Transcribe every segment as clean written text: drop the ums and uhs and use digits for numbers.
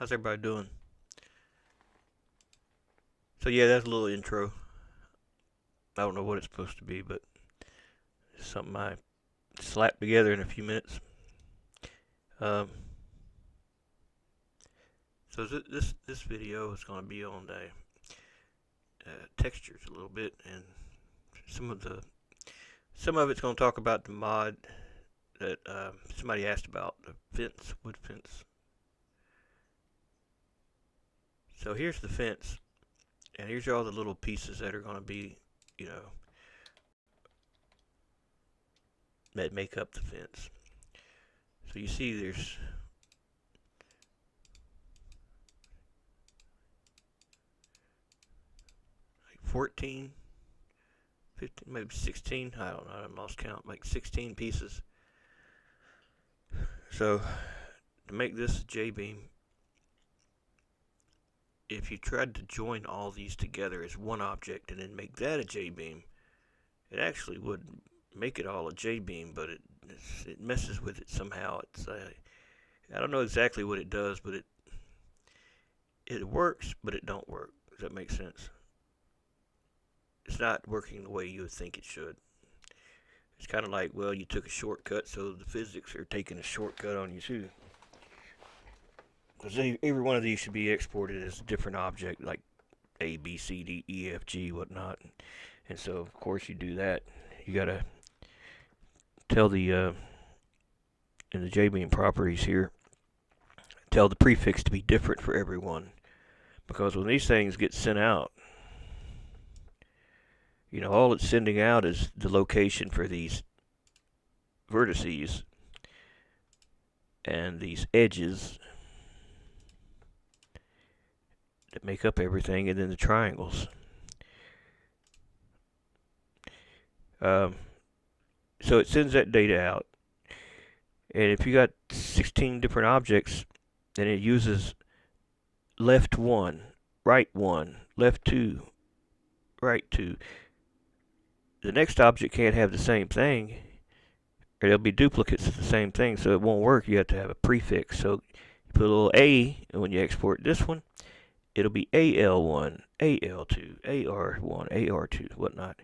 How's everybody doing? So yeah, that's a little intro. I don't know what it's supposed to be, but it's something I slapped together in a few minutes. Um, so this video is going to be on the textures a little bit, and some of the some of it's going to talk about the mod that somebody asked about, the fence, wood fence. So here's the fence, and here's all the little pieces that are going to be, you know, that make up the fence. So you see there's 14, 15, maybe 16. I don't know. I lost count. Like 16 pieces. So to make this a J-beam, if you tried to join all these together as one object and then make that a J-beam, it actually would make it all a J-beam, but it messes with it somehow. I don't know exactly what it does, but it works, but it don't work. Does that make sense? It's not working the way you would think it should. It's kind of like, well, you took a shortcut, so the physics are taking a shortcut on you too. Because every one of these should be exported as a different object, like A, B, C, D, E, F, G, whatnot. And so, of course, you do that. You gotta tell in the JBeam properties here, tell the prefix to be different for everyone. Because when these things get sent out, all it's sending out is the location for these vertices and these edges that make up everything, and then the triangles. So it sends that data out, and if you got 16 different objects, then it uses left 1, right 1, left 2, right 2. The next object can't have the same thing, or there'll be duplicates of the same thing, so it won't work. You have to have a prefix. So you put a little A, and when you export this one, it'll be AL1, AL2, AR1, AR2, whatnot.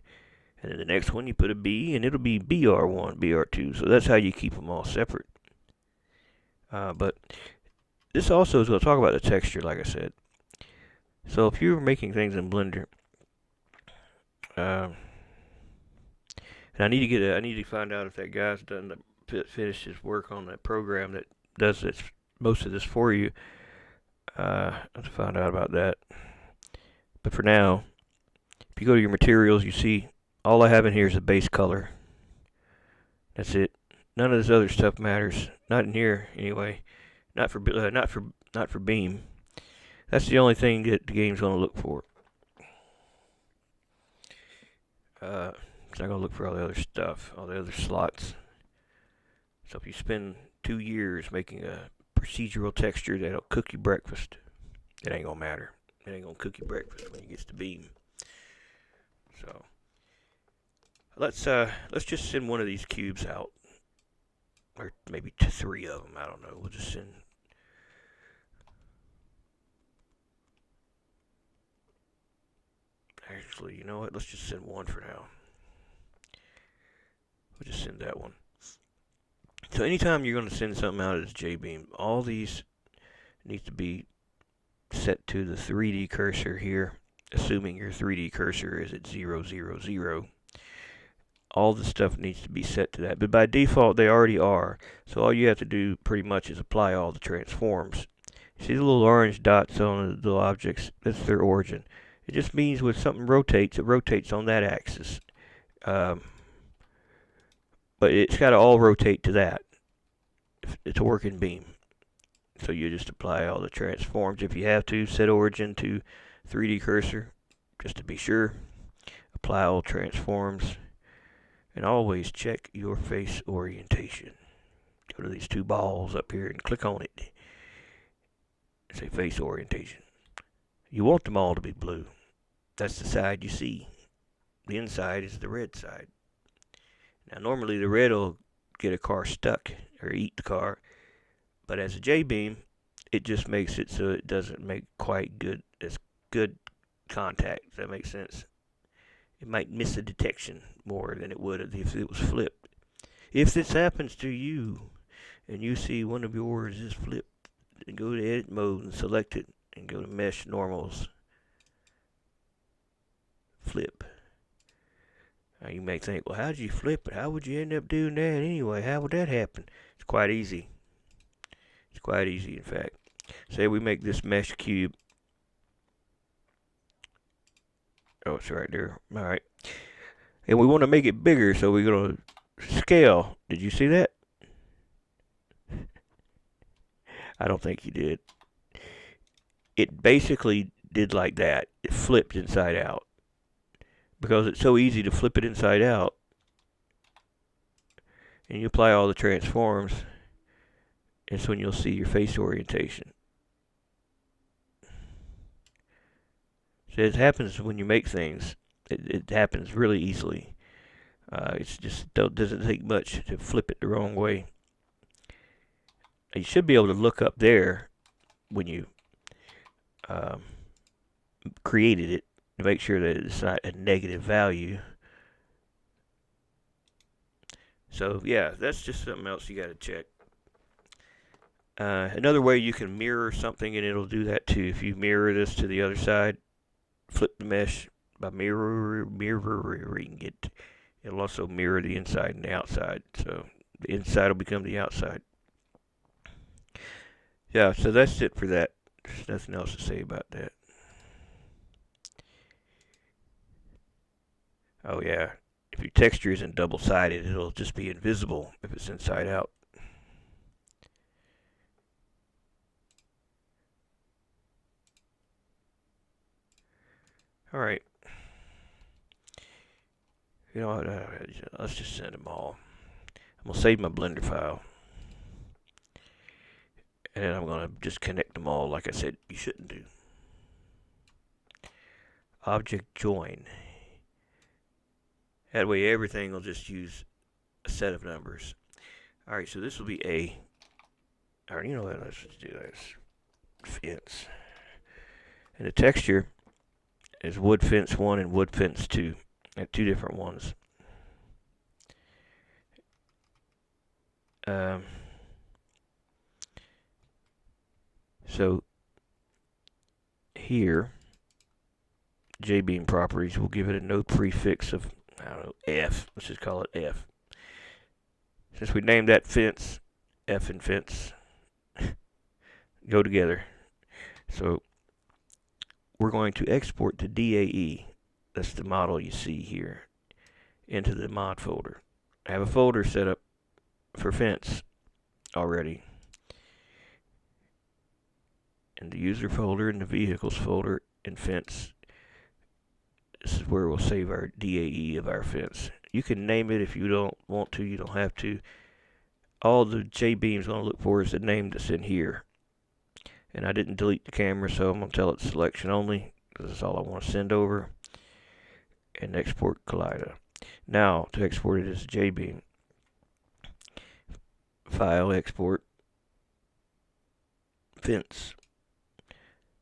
And then the next one, you put a B, and it'll be BR1, BR2. So that's how you keep them all separate. But this also is going to talk about the texture, like I said. So if you're making things in Blender, and I need to find out if that guy's finished his work on that program that does most of this for you. I have to find out about that. But for now, if you go to your materials, you see all I have in here is a base color. That's it. None of this other stuff matters. Not in here, anyway. Not for Beam. That's the only thing that the game's going to look for. It's not going to look for all the other stuff, all the other slots. So if you spend 2 years making a procedural texture that'll cook you breakfast, it ain't going to matter. It ain't going to cook you breakfast when you get to Beam. So let's just send one of these cubes out, or maybe 3 of them. I don't know. We'll just send. Actually, you know what? Let's just send one for now. We'll just send that one. So anytime you're going to send something out as JBeam, all these need to be set to the 3D cursor here, assuming your 3D cursor is at 0, 0, 0. All the stuff needs to be set to that, but by default they already are. So all you have to do pretty much is apply all the transforms. See the little orange dots on the little objects? That's their origin. It just means when something rotates, it rotates on that axis. But it's got to all rotate to that to work in Beam. So you just apply all the transforms. If you have to, set origin to 3D cursor, just to be sure. Apply all transforms. And always check your face orientation. Go to these 2 balls up here and click on it. Say face orientation. You want them all to be blue. That's the side you see. The inside is the red side. Now normally the red will get a car stuck or eat the car. But as a J-beam, it just makes it so it doesn't make quite good contact. Does that make sense? It might miss a detection more than it would if it was flipped. If this happens to you and you see one of yours is flipped, then go to edit mode and select it and go to mesh normals, flip. Now you may think, well, how did you flip it? How would you end up doing that anyway? How would that happen? It's quite easy. It's quite easy, in fact. Say we make this mesh cube. Oh, it's right there. All right. And we want to make it bigger, so we're going to scale. Did you see that? I don't think you did. It basically did like that. It flipped inside out. Because it's so easy to flip it inside out. And you apply all the transforms. It's when you'll see your face orientation. So it happens when you make things. It happens really easily. It's just doesn't take much to flip it the wrong way. You should be able to look up there when you created it to make sure that it's not a negative value. So yeah, that's just something else you got to check. Another way you can mirror something, and it'll do that too. If you mirror this to the other side, flip the mesh by mirroring it. It'll also mirror the inside and the outside. So the inside will become the outside. Yeah, so that's it for that. There's nothing else to say about that. Oh yeah, if your texture isn't double-sided, it'll just be invisible if it's inside out. All right. You know what? Let's just send them all. I'm going to save my Blender file. And then I'm going to just connect them all like I said you shouldn't do. Object join. That way everything will just use a set of numbers. Alright, so this will be A. Alright, you know what? Let's just do this. Fence. And the texture is wood fence 1 and wood fence 2. And 2 different ones. So here, JBeam properties will give it a node prefix of, I don't know, F. Let's just call it F. Since we named that fence, F and fence go together. So we're going to export to DAE. That's the model you see here, into the mod folder. I have a folder set up for fence already. In the user folder, in the vehicles folder, and fence, this is where we'll save our DAE of our fence. You can name it if you don't want to, you don't have to. All the JBeam's going to look for is the name that's in here. And I didn't delete the camera, so I'm going to tell it selection only, because that's all I want to send over. And export Collida. Now, to export it as JBeam, file export, fence.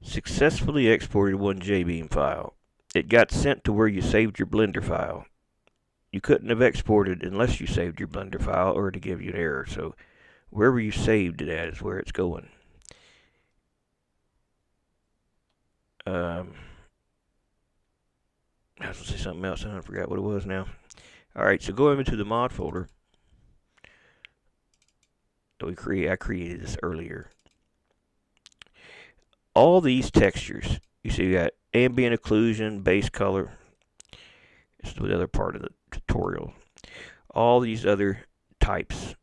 Successfully exported one JBeam file. It got sent to where you saved your Blender file. You couldn't have exported unless you saved your Blender file or to give you an error. So wherever you saved it at is where it's going. I was going to say something else. I forgot what it was now. Alright, so go into the mod folder that I created this earlier. All these textures, you see, you got ambient occlusion, base color. This is the other part of the tutorial. All these other types.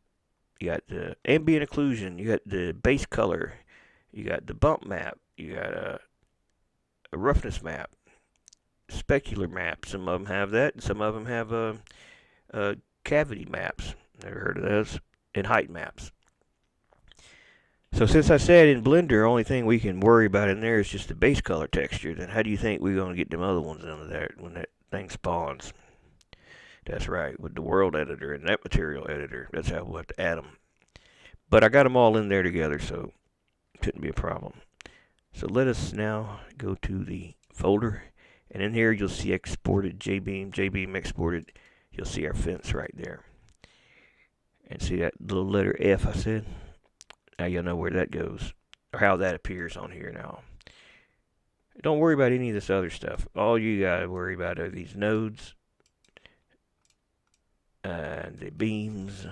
You got the ambient occlusion, you got the base color, you got the bump map, you got a roughness map, specular map. Some of them have that, and some of them have cavity maps. Never heard of those. And height maps. So since I said in Blender, only thing we can worry about in there is just the base color texture, then how do you think we're going to get them other ones into there when that thing spawns? That's right, with the world editor and that material editor. That's how we'll have to add them. But I got them all in there together, so Shouldn't be a problem. So let us now go to the folder, and in here you'll see exported JBeam exported. You'll see our fence right there. And see that little letter F I said? Now you'll know where that goes, or how that appears on here now. Don't worry about any of this other stuff. All you gotta worry about are these nodes, and the beams,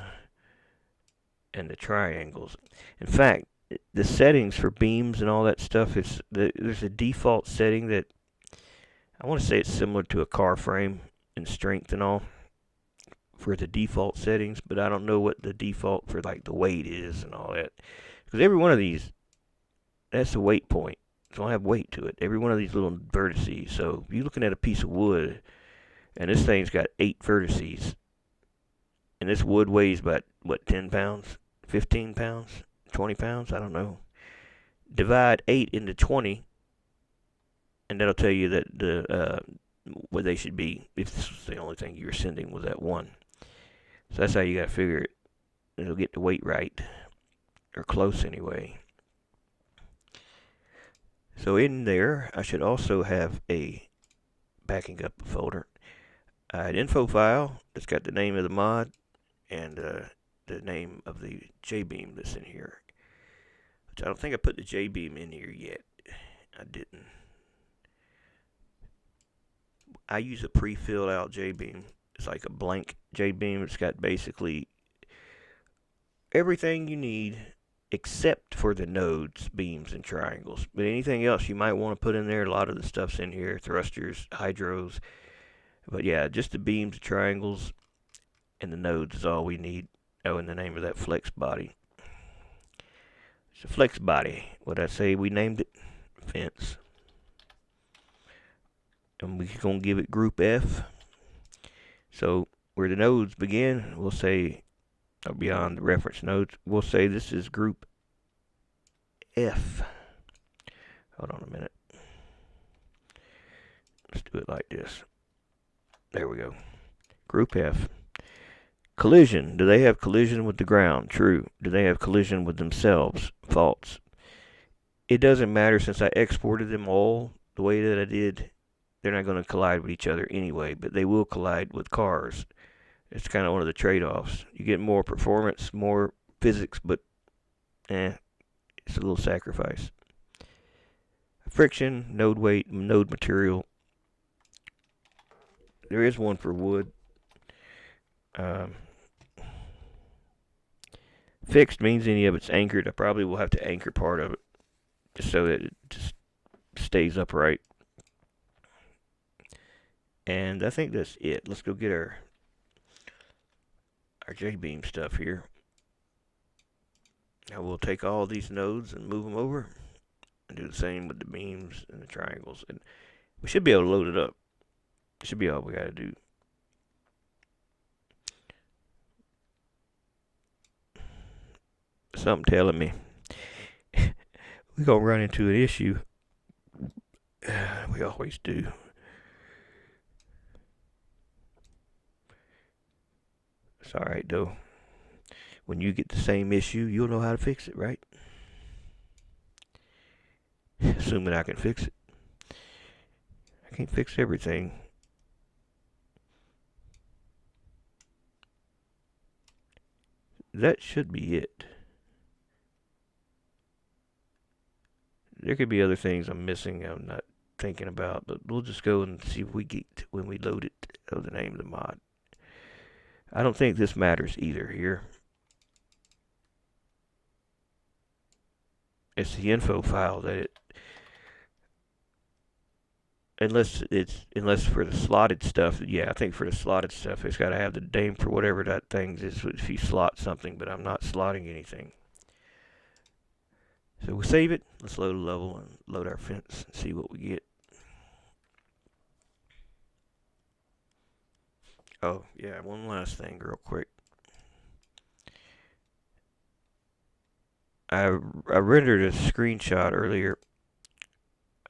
and the triangles. In fact, the settings for beams and all that stuff, there's a default setting that I want to say it's similar to a car frame in strength and all for the default settings, but I don't know what the default for like the weight is and all that. Because every one of these, that's the weight point. It's gonna have weight to it. Every one of these little vertices. So if you're looking at a piece of wood, and this thing's got 8 vertices, and this wood weighs about what, 10 pounds, 15 pounds, 20 pounds, I don't know. Divide 8 into 20, and that'll tell you that the where they should be if this was the only thing you were sending was that one. So that's how you gotta figure it. It'll get the weight right, or close anyway. So in there, I should also have a backing up folder, an info file that's got the name of the mod and the name of the JBeam that's in here. Which I don't think I put the JBeam in here yet. I didn't. I use a pre-filled out JBeam. It's like a blank JBeam. It's got basically everything you need except for the nodes, beams, and triangles. But anything else you might want to put in there, a lot of the stuff's in here. Thrusters, hydros. But yeah, just the beams, the triangles, and the nodes is all we need. Oh, and the name of that flex body. It's a flex body. What I say we named it? Fence. And we're going to give it group F. So where the nodes begin, we'll say, or beyond the reference nodes, we'll say this is group F. Hold on a minute. Let's do it like this. There we go. Group F. Collision. Do they have collision with the ground? True. Do they have collision with themselves? False. It doesn't matter since I exported them all the way that I did. They're not going to collide with each other anyway, but they will collide with cars. It's kind of one of the trade-offs. You get more performance, more physics, but it's a little sacrifice. Friction, node weight, node material. There is one for wood. Fixed means any of it's anchored. I probably will have to anchor part of it just so that it just stays upright. And I think that's it. Let's go get our JBeam stuff here. Now we'll take all these nodes and move them over and do the same with the beams and the triangles. And we should be able to load it up. It should be all we got to do. Something telling me we're going to run into an issue. We always do. It's alright though. When you get the same issue, you'll know how to fix it, right? Assuming I can fix it. I can't fix everything. That should be it. There could be other things I'm missing I'm not thinking about, but we'll just go and see if we get, when we load it, the name of the mod. I don't think this matters either here. It's the info file that it, unless for the slotted stuff, yeah, I think for the slotted stuff, it's got to have the name for whatever that thing is if you slot something, but I'm not slotting anything. So we'll save it. Let's load a level and load our fence and see what we get. Oh, yeah, one last thing real quick. I rendered a screenshot earlier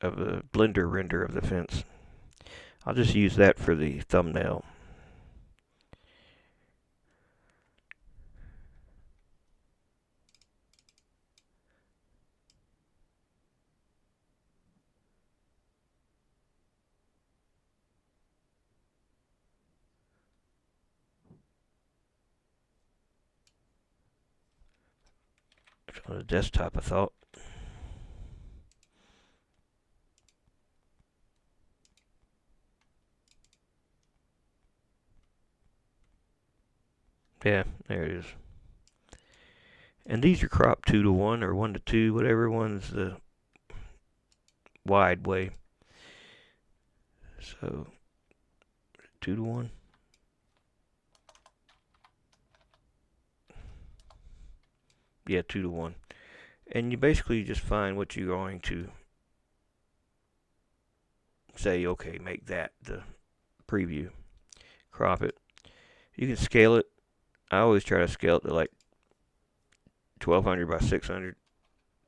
of a Blender render of the fence. I'll just use that for the thumbnail. On the desktop, I thought. Yeah, there it is. And these are cropped 2 to 1 or 1 to 2, whatever one's the wide way. So 2 to 1. Yeah, 2 to 1. And you basically just find what you're going to say, okay, make that the preview. Crop it. You can scale it. I always try to scale it to like 1200 by 600.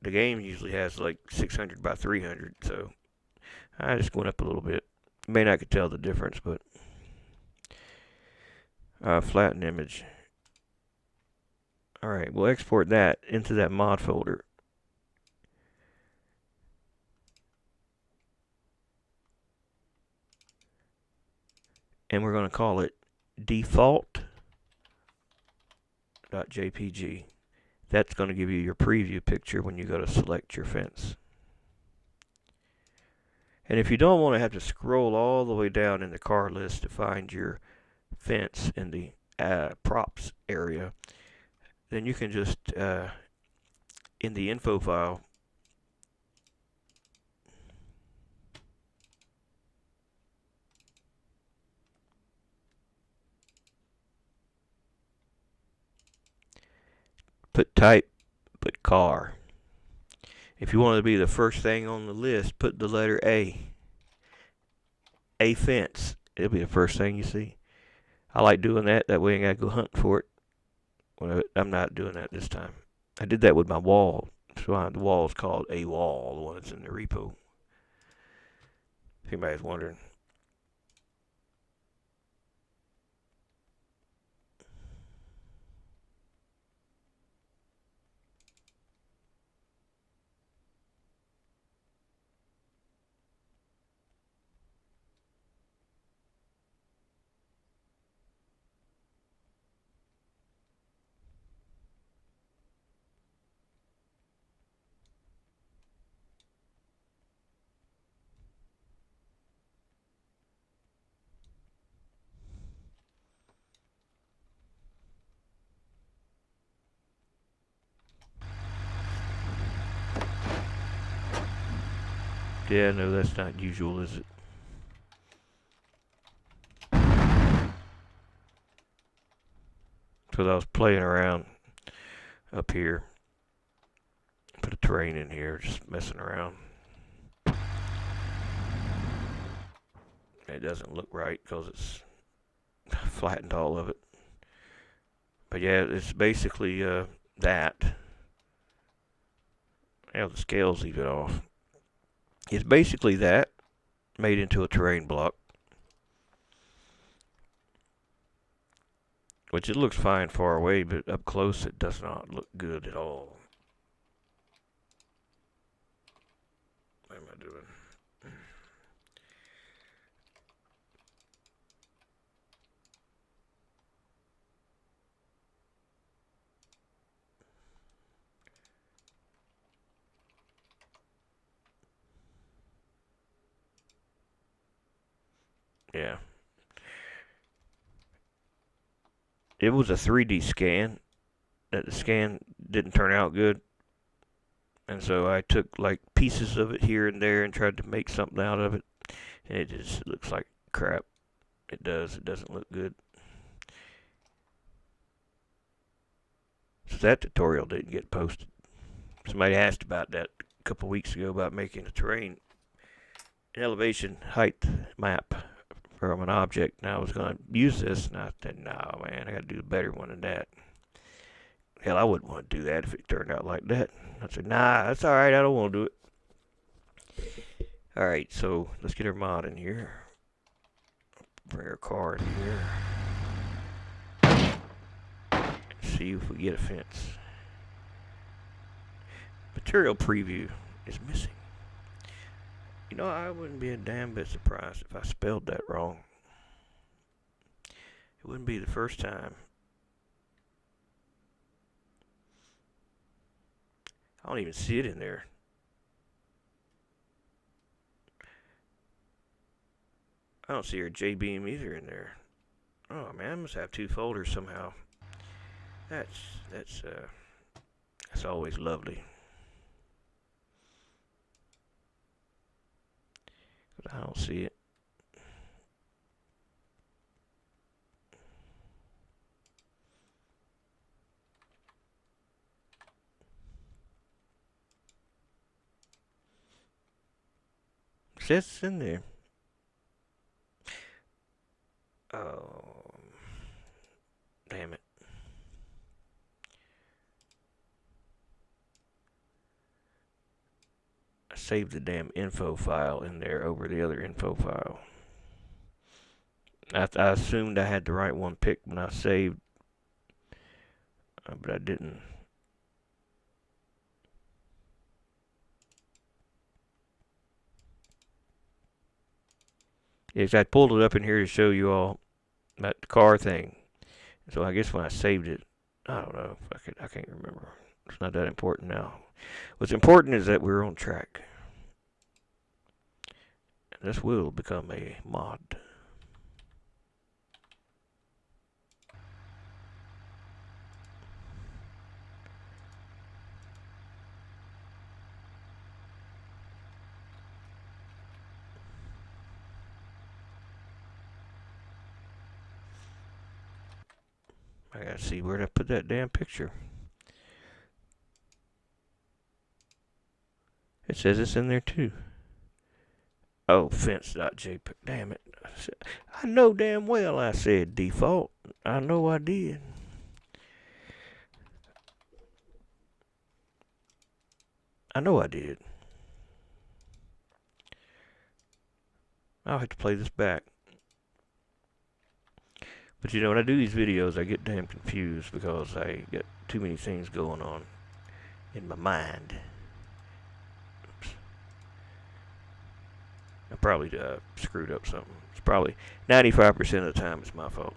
The game usually has like 600 by 300, so I just went up a little bit. You may not could tell the difference, but flatten image. Alright, we'll export that into that mod folder. And we're going to call it default.jpg. That's going to give you your preview picture when you go to select your fence. And if you don't want to have to scroll all the way down in the car list to find your fence in the props area, then you can just, in the info file, put type, put car. If you want to be the first thing on the list, put the letter A. A fence. It'll be the first thing you see. I like doing that. That way I gotta go hunt for it. Well, I'm not doing that this time. I did that with my wall. So the wall is called a wall, the one that's in the repo. If anybody's wondering. Yeah, no, that's not usual, is it? Because I was playing around up here. Put a terrain in here, just messing around. It doesn't look right because it's flattened all of it. But yeah, it's basically that. Yeah, the scales leave it off. It's basically that made into a terrain block. Which it looks fine far away, but up close it does not look good at all. What am I doing? Yeah. It was a 3D scan. That the scan didn't turn out good. And so I took like pieces of it here and there and tried to make something out of it. And it just looks like crap. It does. It doesn't look good. So that tutorial didn't get posted. Somebody asked about that a couple weeks ago about making a terrain an elevation height map from an object. And I was going to use this, and I said, no, man, I got to do a better one than that. Hell, I wouldn't want to do that if it turned out like that. I said, nah, that's all right. I don't want to do it. All right, so let's get our mod in here. Bring our car in here. See if we get a fence. Material preview is missing. You know, I wouldn't be a damn bit surprised if I spelled that wrong. It wouldn't be the first time. I don't even see it in there. I don't see our JBeam either in there. Oh man, I must have two folders somehow. That's that's uh that's always lovely. But I don't see it. It says it's in there. Oh, damn it. I saved the damn info file in there over the other info file. I assumed I had the right one picked when I saved, but I didn't. Yes, I pulled it up in here to show you all that car thing. So I guess when I saved it, I don't know. I can't remember. It's not that important now. What's important is that we're on track. And this will become a mod. I gotta see where to put that damn picture. It says it's in there too. Oh, fence.jpg. Damn it. I know damn well I said default. I know I did. I know I did. I'll have to play this back. But you know, when I do these videos, I get damn confused because I got too many things going on in my mind. Oops. I probably screwed up something. It's probably 95% of the time it's my fault.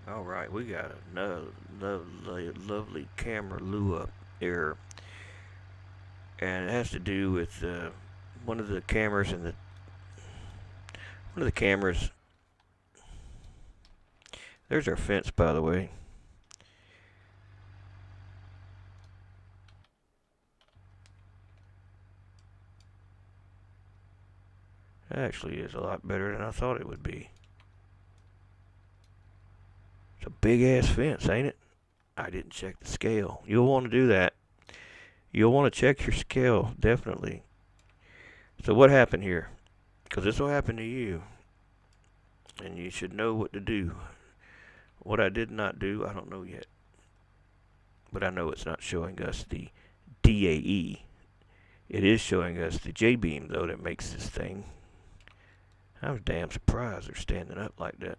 Alright, we got another lovely camera lure error. And it has to do with one of the cameras in the one of the cameras. There's our fence, by the way. It actually is a lot better than I thought it would be. It's a big ass fence, ain't it? I didn't check the scale. You'll want to do that. You'll want to check your scale, definitely. So what happened here? Because this will happen to you. And you should know what to do. What I did not do, I don't know yet. But I know it's not showing us the DAE. It is showing us the J-beam, though, that makes this thing. I was damn surprised they're standing up like that.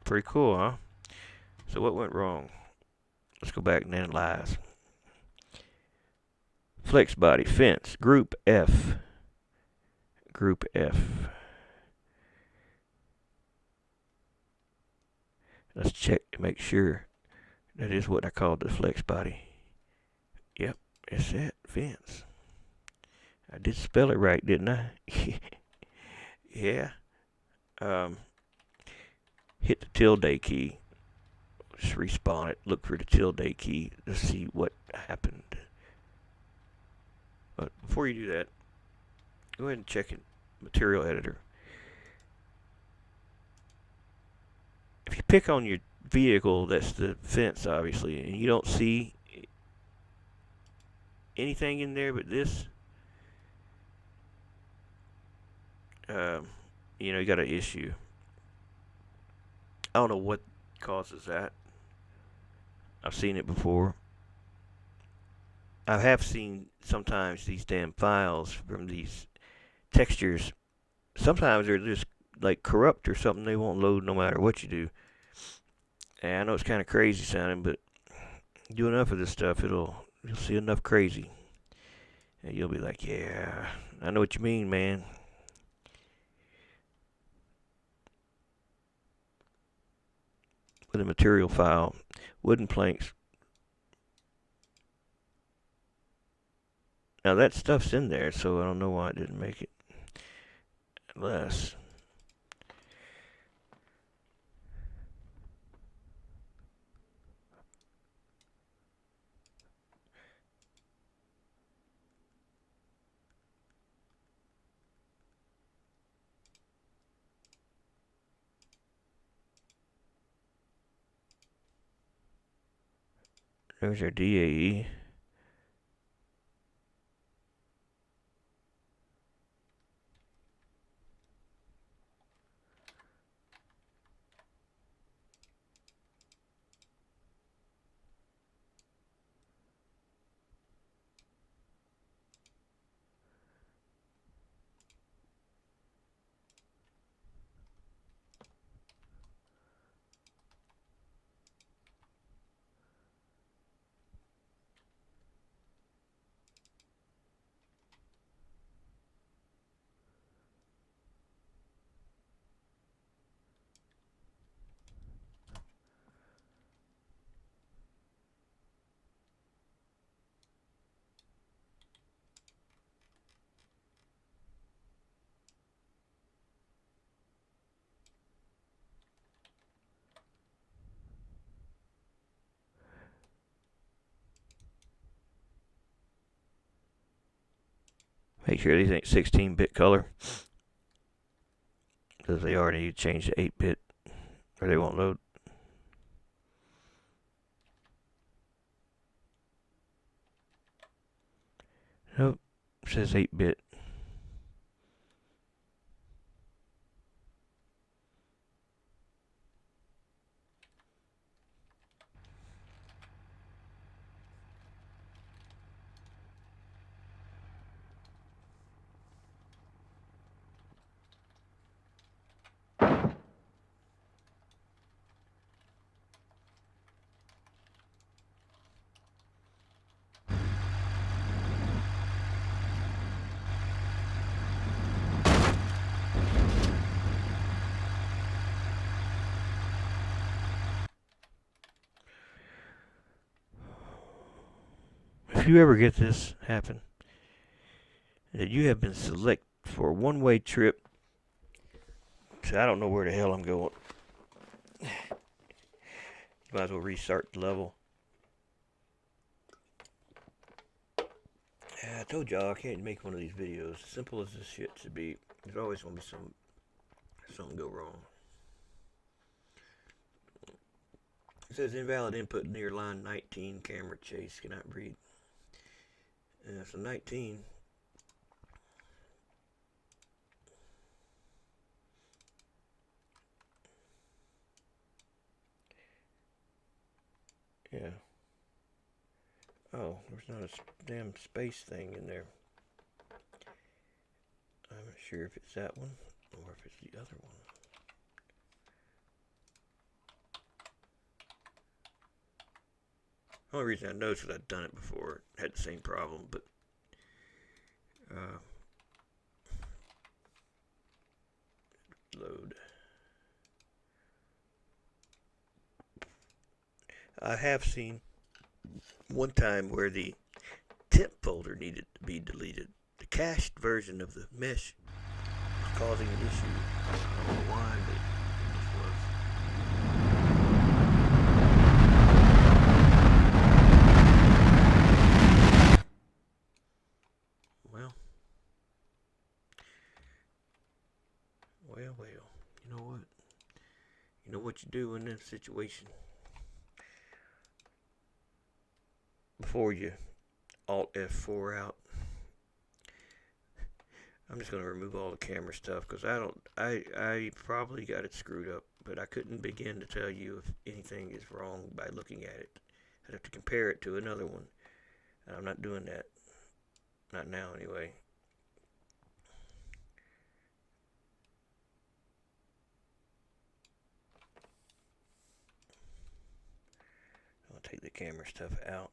Pretty cool, huh? So what went wrong? Let's go back and analyze. Flex body, fence, group F. Group F. Let's check to make sure that is what I called the flex body. Yep, it's that, fence. I did spell it right, didn't I? Yeah. Hit the tilde key. Just respawn it. Look for the tilde key to see what happened. But before you do that, go ahead and check it. Material editor. If you pick on your vehicle, that's the fence, obviously, and you don't see anything in there but this, you know, you got an issue. I don't know what causes that. I've seen it before. I have seen sometimes these damn files from these textures. Sometimes they're just like corrupt or something. They won't load no matter what you do. And I know it's kind of crazy sounding, but do enough of this stuff, you'll see enough crazy, and you'll be like, yeah, I know what you mean, man. with a material file, wooden planks. Now that stuff's in there, so I don't know why it didn't make it less. There's our DAE. Make sure these ain't 16-bit color, because they already need to change to 8-bit, or they won't load. Nope, it says 8-bit. If you ever get this happen, that you have been selected for a one-way trip, so I don't know where the hell I'm going. Might as well restart the level. Yeah, I told y'all I can't make one of these videos. As simple as this shit should be, there's always going to be something go wrong. It says invalid input near line 19, camera chase, cannot read. So 19. Yeah. Oh, there's not a damn space thing in there. I'm not sure if it's that one or if it's the other one. The only reason I know is because I've done it before. Had the same problem, but load. I have seen one time where the temp folder needed to be deleted. The cached version of the mesh was causing an issue. I don't know why, but it just was. Well. You know what? You know what you do in that situation. Before you Alt F4 out, I'm just going to remove all the camera stuff because I probably got it screwed up, but I couldn't begin to tell you if anything is wrong by looking at it. I'd have to compare it to another one, and I'm not doing that. Not now, anyway. I'll take the camera stuff out.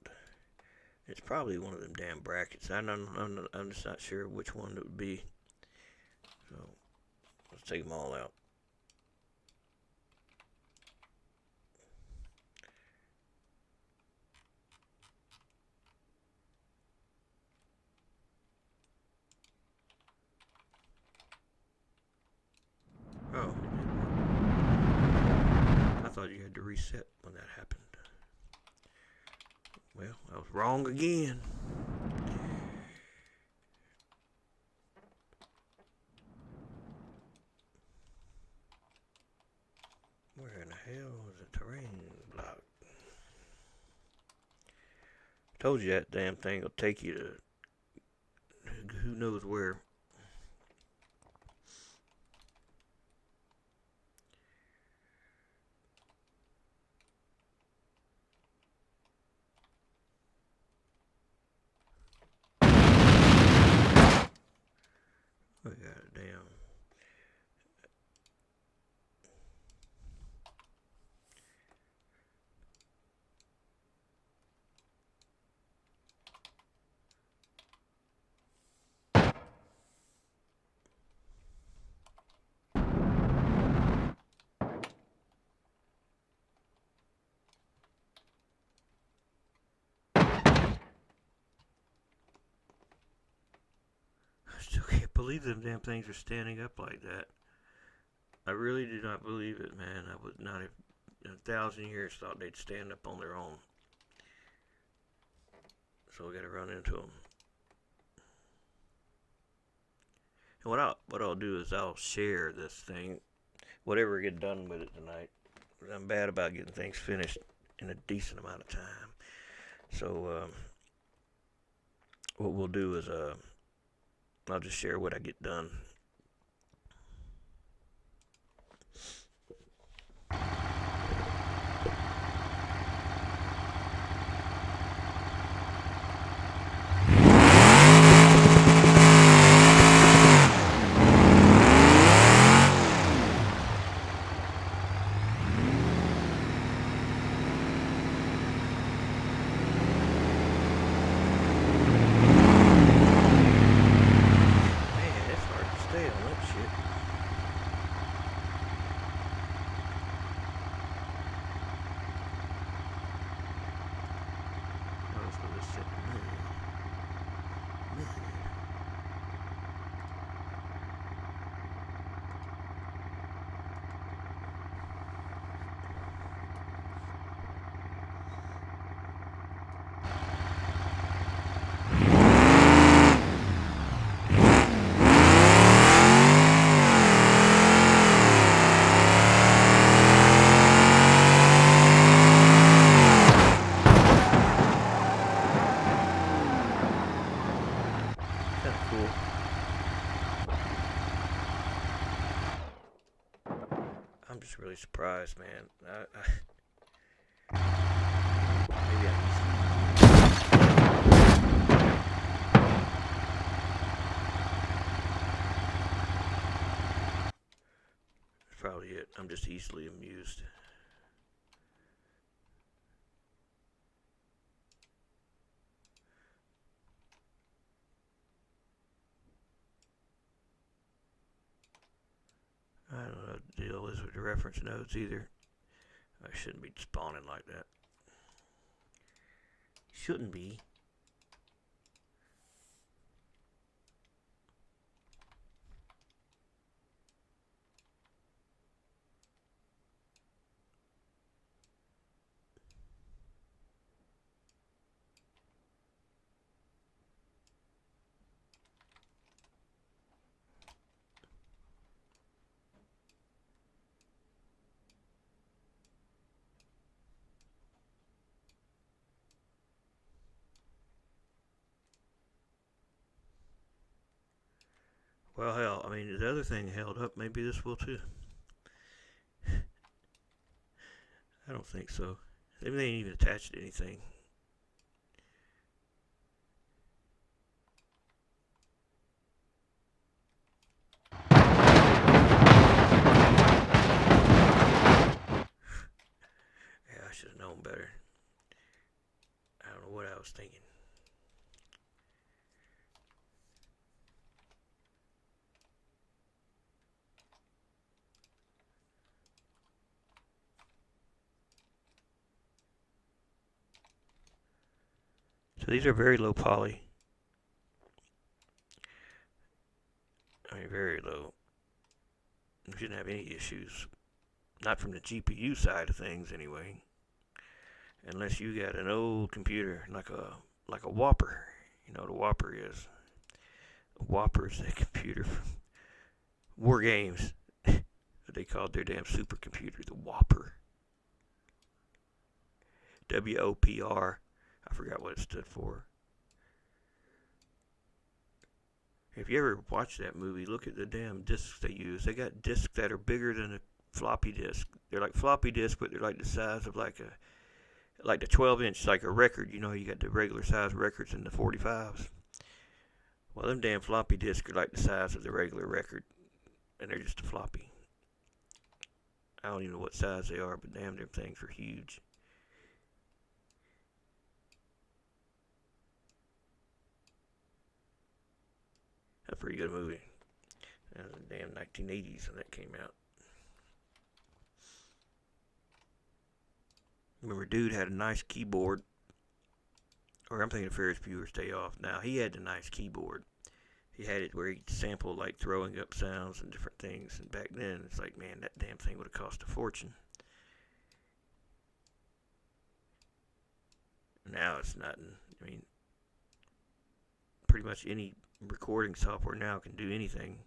It's probably one of them damn brackets. I'm just not sure which one it would be. So let's take them all out. Wrong again. Where in the hell is the terrain block? Told you that damn thing will take you to who knows where. We got a damn. I still can't believe them damn things are standing up like that. I really do not believe it, man. I would not have in 1,000 years thought they'd stand up on their own. So we gotta run into them. And what I'll do is I'll share this thing, whatever I get done with it tonight. I'm bad about getting things finished in a decent amount of time. So what we'll do is I'll just share what I get done. I'm just really surprised, man. Maybe I That's probably it. I'm just easily amused. I don't know what the deal is with the reference nodes either. I shouldn't be spawning like that. Shouldn't be. Well, hell, I mean, the other thing held up. Maybe this will too. I don't think so. Maybe they ain't even attached to anything. Yeah, I should have known better. I don't know what I was thinking. So these are very low poly. I mean, very low. You shouldn't have any issues. Not from the GPU side of things, anyway. unless you got an old computer like a Whopper. You know what a Whopper is? A Whopper is a computer for war games. They called their damn supercomputer the Whopper. WOPR. I forgot what it stood for. If you ever watch that movie, look at the damn discs they use. They got discs that are bigger than a floppy disk. They're like floppy disks, but they're like the size of like the 12-inch, like a record. You know, you got the regular size records and the 45s. Well, them damn floppy disks are like the size of the regular record, and they're just a floppy. I don't even know what size they are, but damn, them things are huge. That's a pretty good movie. That was the damn 1980s when that came out. Remember, dude had a nice keyboard. Or I'm thinking of Ferris Bueller's Day Off. Now, he had a nice keyboard. He had it where he sampled like throwing up sounds and different things. And back then, it's like, man, that damn thing would have cost a fortune. Now it's nothing. I mean, pretty much any recording software now can do anything.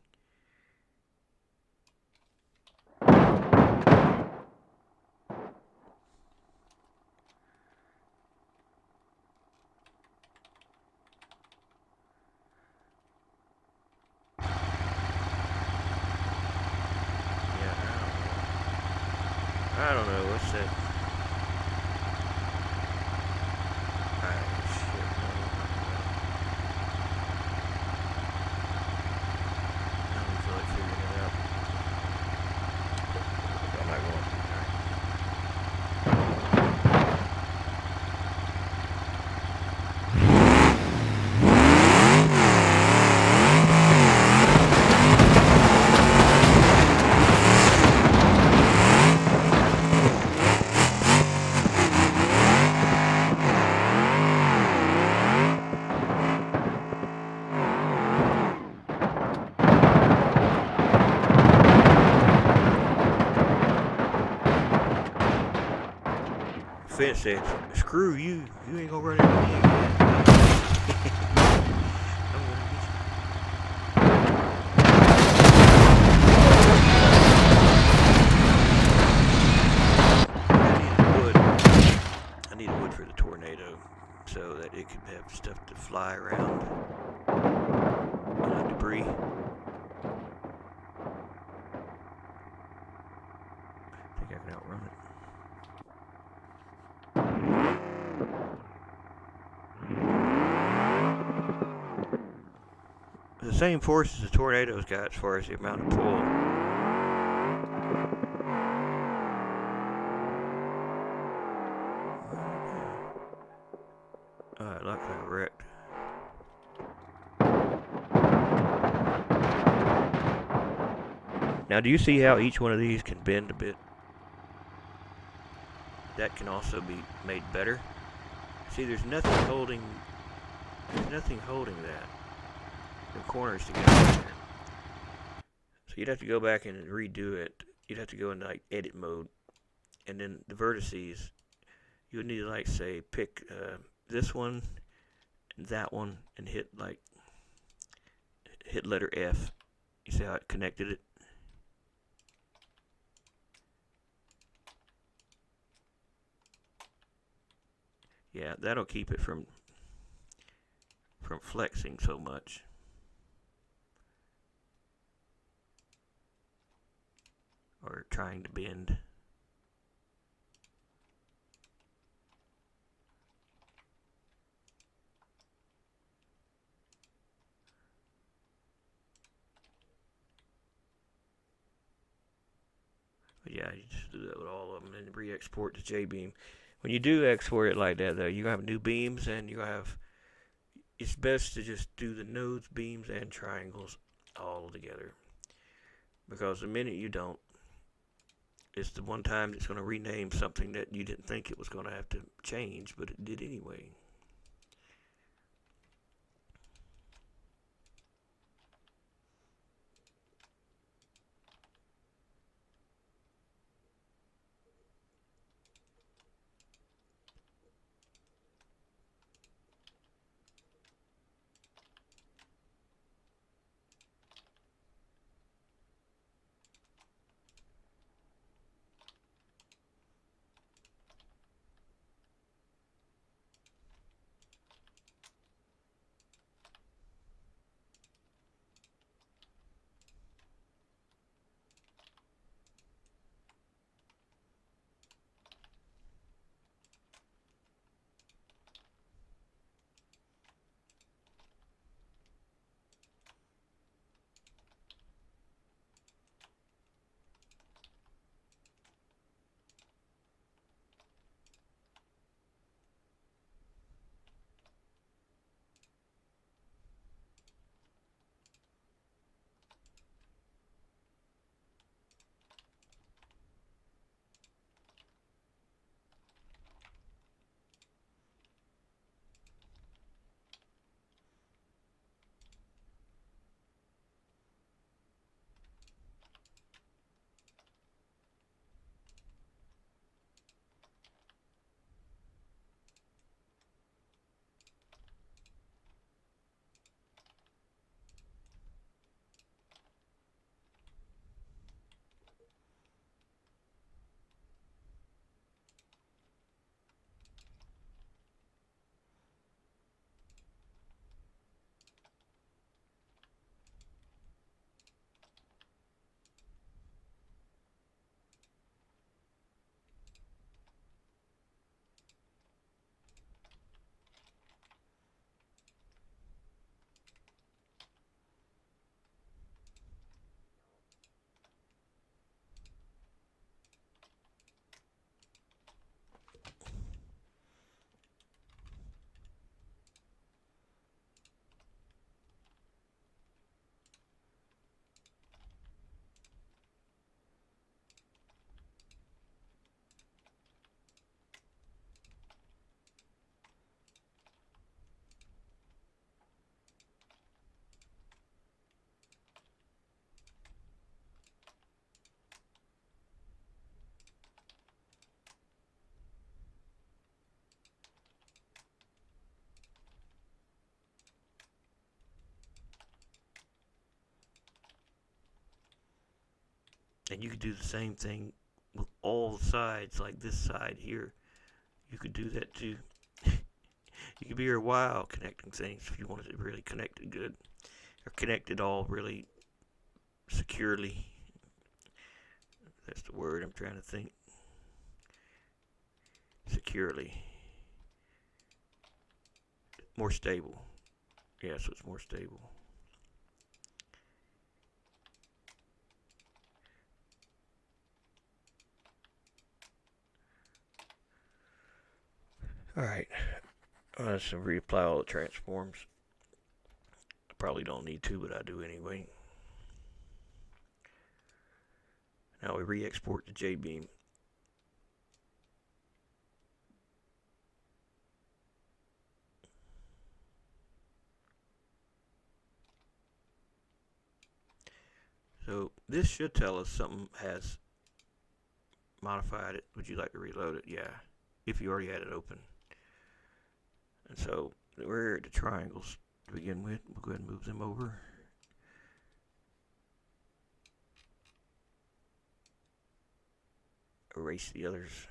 Yeah, I don't know. What's that? Shit, no. I don't feel like figuring it out. I'm not going to. Fence said, "Screw you! You ain't gonna run into me again." I'm gonna get you. I needed wood for the tornado, so that it could have stuff to fly around, debris. I think I can outrun it. The same force as the tornadoes got as far as the amount of pull. Alright, like I wrecked. Now, do you see how each one of these can bend a bit? That can also be made better. See, there's nothing holding that. The corners together there. So you'd have to go back and redo it. You'd have to go into like edit mode, and then the vertices. You would need to like say pick this one, and that one, and hit letter F. You see how it connected it? Yeah, that'll keep it from flexing so much. Or trying to bend. But yeah, you just do that with all of them and re-export to JBeam. When you do export it like that, though, you're going to have new beams and you have. It's best to just do the nodes, beams, and triangles all together. Because the minute you don't, it's the one time it's going to rename something that you didn't think it was going to have to change, but it did anyway. And you could do the same thing with all the sides, like this side here. You could do that too. You could be here a while connecting things if you wanted to really connect it good. Or connect it all really securely. That's the word I'm trying to think. Securely. More stable. Yeah, so it's more stable. Alright. Let's reapply all the transforms. I probably don't need to, but I do anyway. Now we re-export to JBeam. So this should tell us something has modified it. Would you like to reload it? Yeah, if you already had it open. And so we're at the triangles to begin with. We'll go ahead and move them over. Erase the others.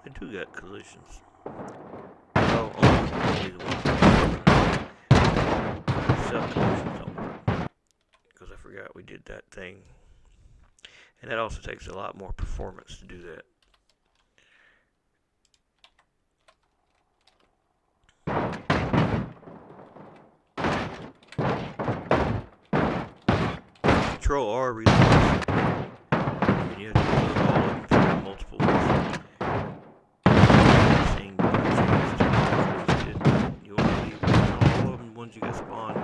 They do got collisions. Oh, only the ones. Sub collisions don't work. Because I forgot we did that thing. And that also takes a lot more performance to do that. Control R reloads. And you have to reload all of them if you have multiple ones. Same you only leave all of them ones you got spawned.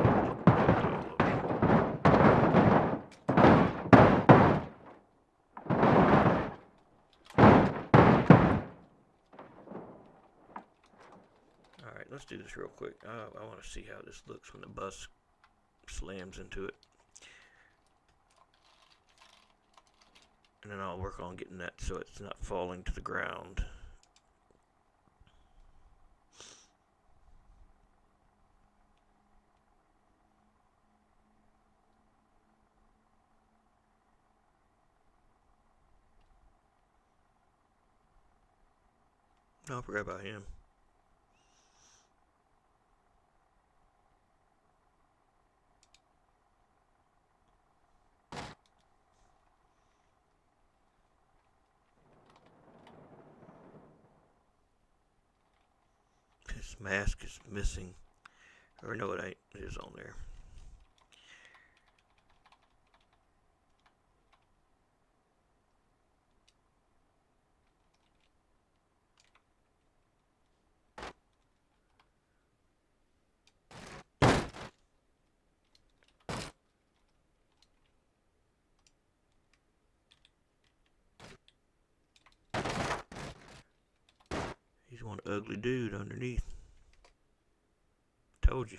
Alright, let's do this real quick. I want to see how this looks when the bus slams into it. And then I'll work on getting that so it's not falling to the ground. No, I forgot about him. His mask is missing. Or no, it ain't. It is on there. He's one ugly dude underneath. Told you.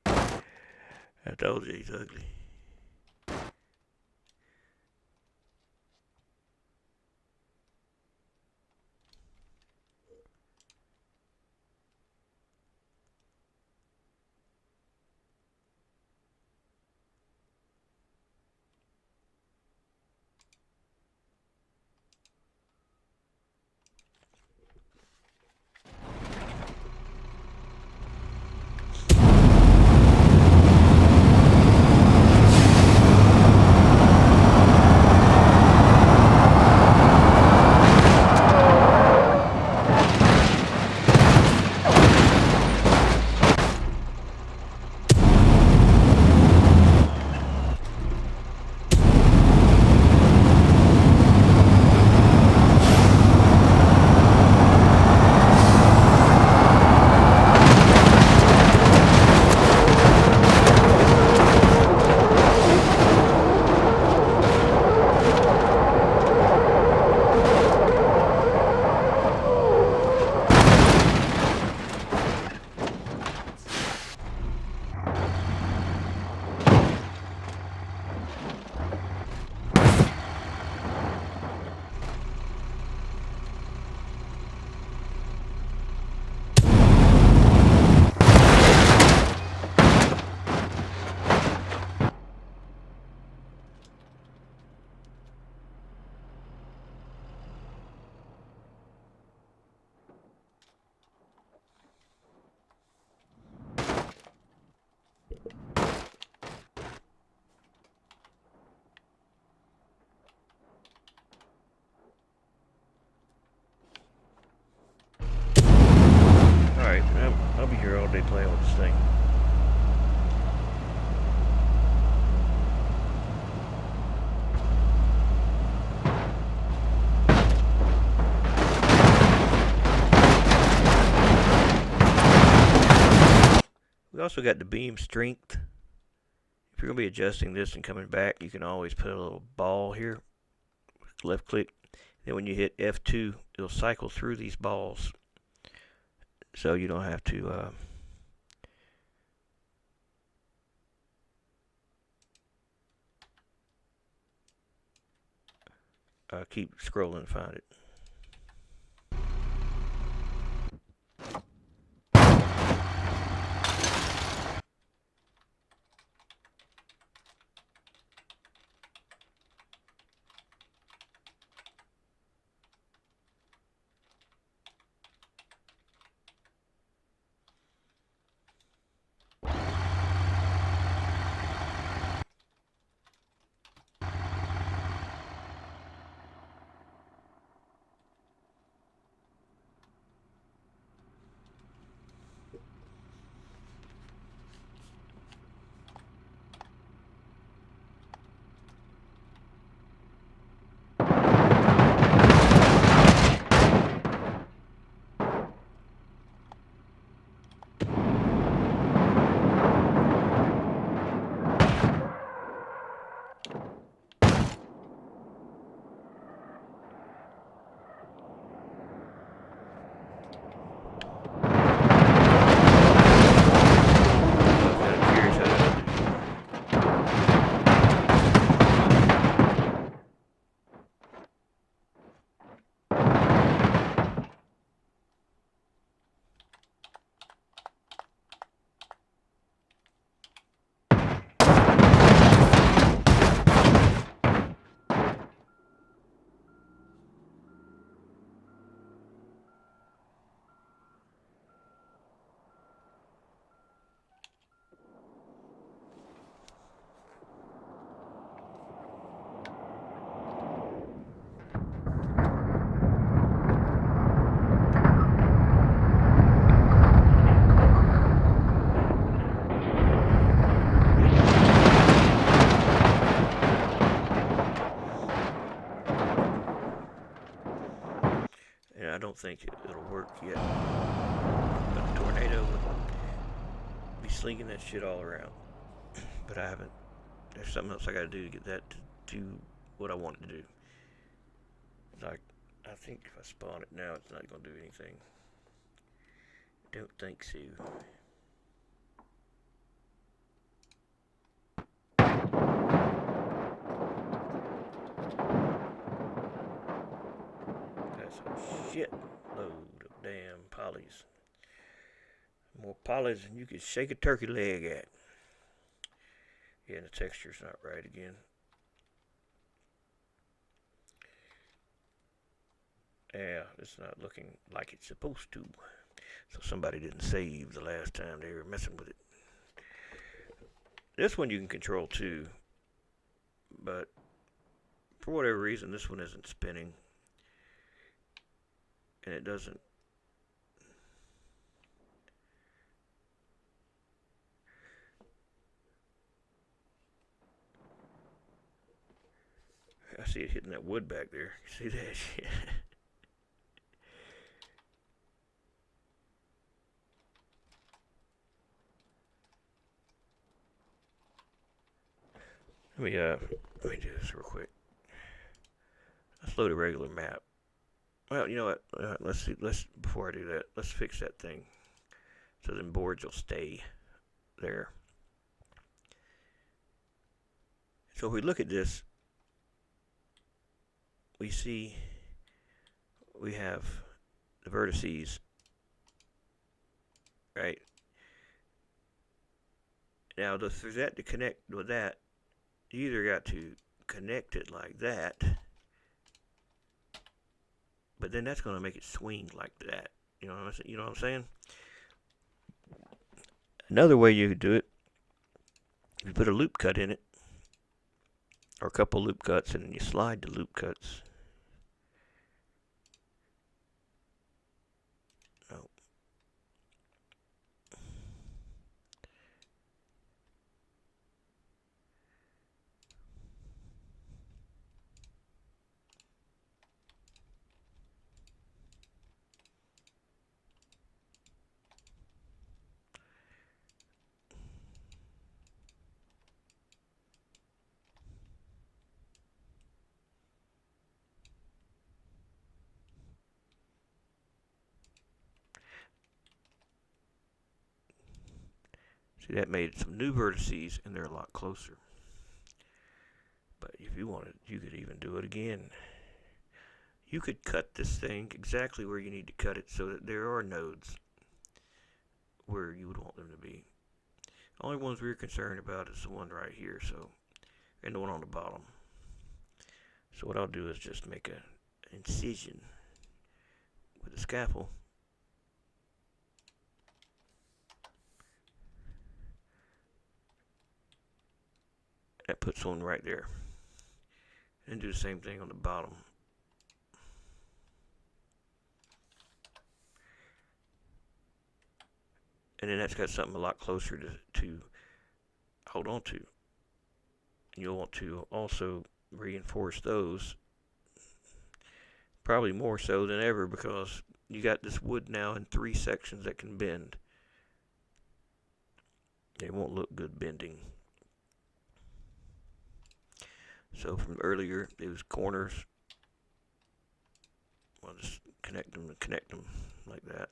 I told you he's ugly. We also got the beam strength. If you're going to be adjusting this and coming back, you can always put a little ball here. Left click. Then when you hit F2, it'll cycle through these balls. So you don't have to keep scrolling to find it. I don't think it'll work yet. But a tornado would be slinging that shit all around. But I haven't. There's something else I gotta do to get that to do what I want it to do. Like, I think if I spawn it now, it's not gonna do anything. Don't think so. That's a shit load of damn polys. More polys than you could shake a turkey leg at. Yeah, and the texture's not right again. Yeah, it's not looking like it's supposed to. So somebody didn't save the last time they were messing with it. This one you can control too, but for whatever reason this one isn't spinning. And it doesn't. I see it hitting that wood back there. See that shit? Let me do this real quick. Let's load a regular map. Well, you know what? Let's see. Before I do that, let's fix that thing so then boards will stay there. So if we look at this, we see we have the vertices, right? Now, for that to connect with that, you either got to connect it like that, but then that's going to make it swing like that. You know what I'm saying? Another way you could do it, you put a loop cut in it, or a couple loop cuts, and then you slide the loop cuts. Oh. See, that made some new vertices, and they're a lot closer. But if you wanted, you could even do it again. You could cut this thing exactly where you need to cut it so that there are nodes where you would want them to be. The only ones we're concerned about is the one right here, so, and the one on the bottom. So what I'll do is just make an incision with a scalpel. That puts one right there. And do the same thing on the bottom. And then that's got something a lot closer to hold on to. You'll want to also reinforce those, probably more so than ever, because you got this wood now in 3 sections that can bend. They won't look good bending. So from earlier, those corners, I'll just connect them like that.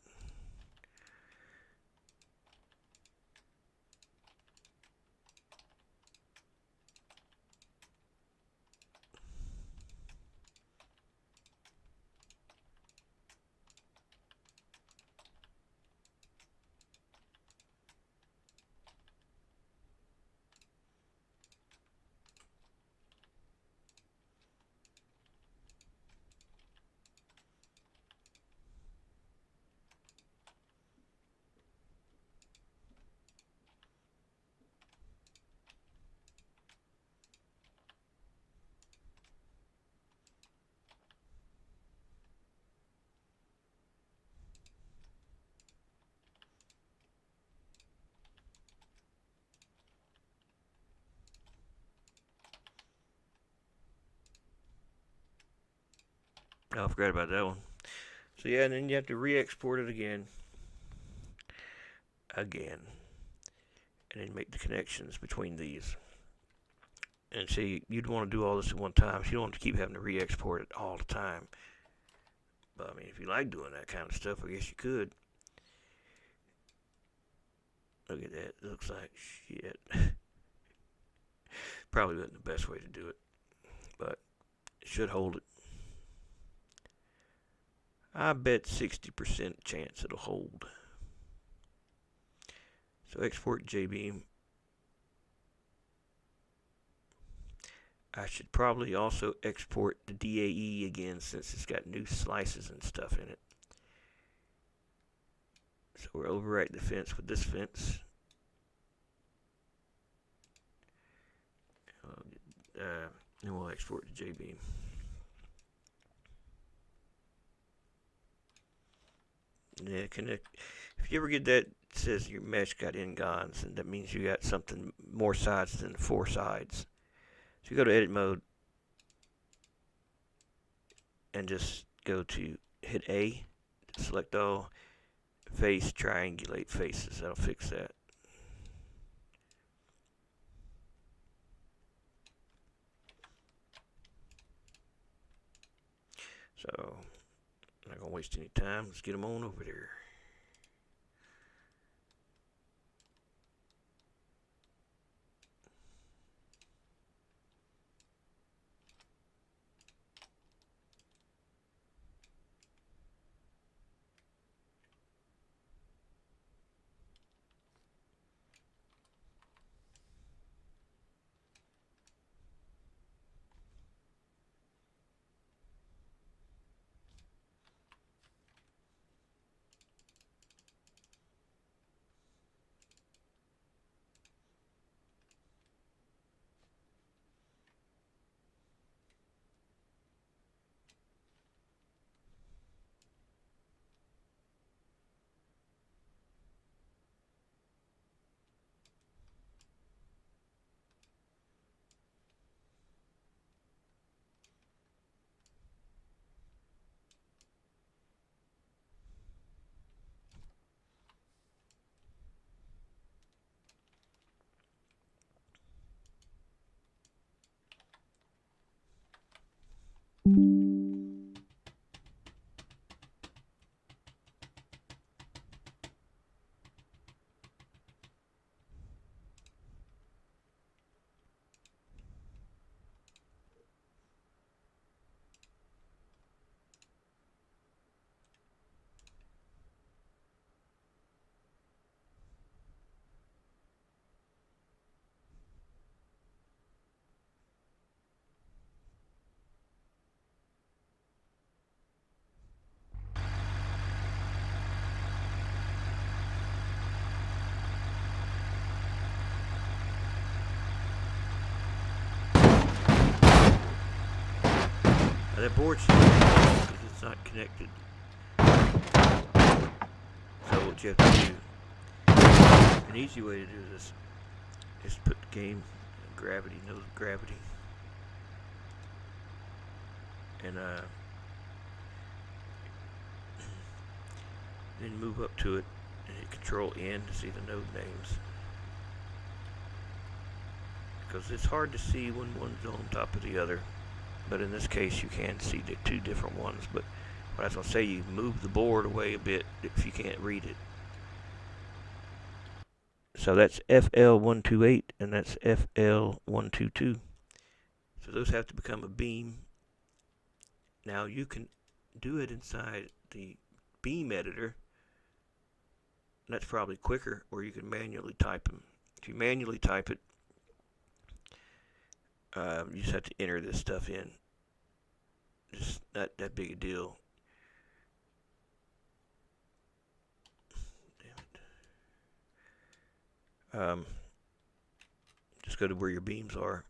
Oh, I forgot about that one. So yeah, and then you have to re-export it again, and then make the connections between these. And see, you'd want to do all this at one time, so you don't want to keep having to re-export it all the time. But I mean, if you like doing that kind of stuff, I guess you could. Look at that. It looks like shit. Probably wasn't the best way to do it, but it should hold it. I bet 60% chance it'll hold. So export JBeam. I should probably also export the DAE again since it's got new slices and stuff in it. So we'll overwrite the fence with this fence. And we'll export to JBeam. Yeah, connect. If you ever get that says your mesh got n-gons, and that means you got something more sides than 4 sides. So you go to edit mode and just go to hit A, select all, face, triangulate faces. That'll fix that. So, I'm not going to waste any time. Let's get them on over there. That board should be off because it's not connected. So what you have to do, an easy way to do this is put the game in gravity, nose of gravity, and then move up to it and hit Control N to see the node names. Because it's hard to see when one's on top of the other, but in this case you can see the two different ones. But what I was going to say, you move the board away a bit if you can't read it. So that's FL128 and that's FL122. So those have to become a beam. Now you can do it inside the beam editor. That's probably quicker, or you can manually type them. If you manually type it, you just have to enter this stuff in. It's not that big a deal. Damn it. Just go to where your beams are.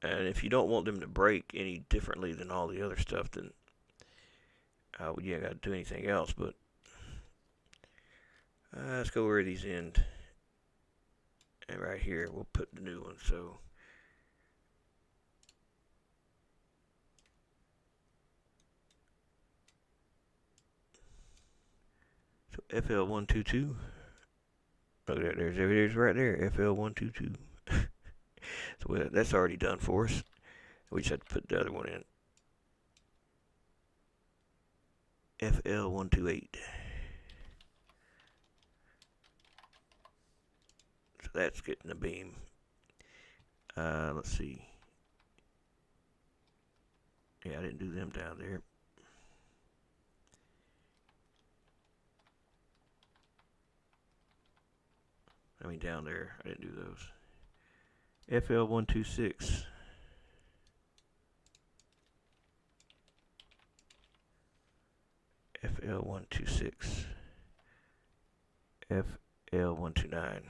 And if you don't want them to break any differently than all the other stuff, then you ain't got to do anything else. But let's go where these end. And right here, we'll put the new one. So FL122. Look at that. There's right there. FL122. So that's already done for us. We just have to put the other one in. FL128. So that's getting the beam. Let's see. Yeah, I didn't do them down there. I mean down there. I didn't do those. FL126. FL126. FL129.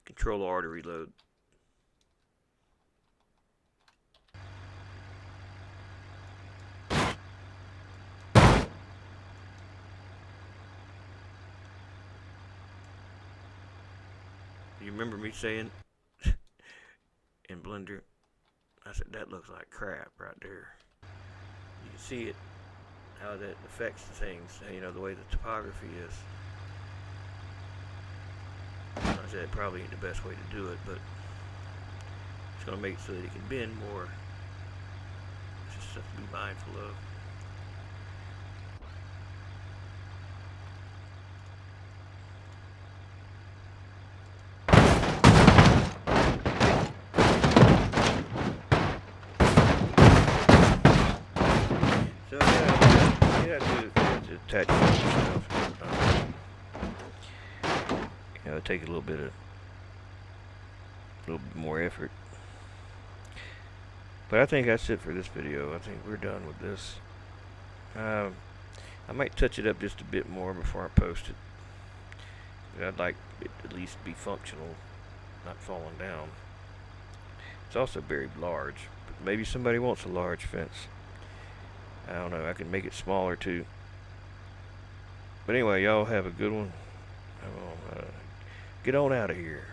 Control R to reload. You remember me saying in Blender, I said that looks like crap right there. You can see it, how that affects the things, you know, the way the topography is. I said it probably ain't the best way to do it, but it's going to make it so that it can bend more. It's just stuff to be mindful of. So yeah, you have to attach stuff. You know, take a little bit more effort. But I think that's it for this video. I think we're done with this. I might touch it up just a bit more before I post it. But I'd like it to at least be functional, not falling down. It's also very large, but maybe somebody wants a large fence. I don't know, I can make it smaller too. But anyway, y'all have a good one. I'm gonna get on out of here.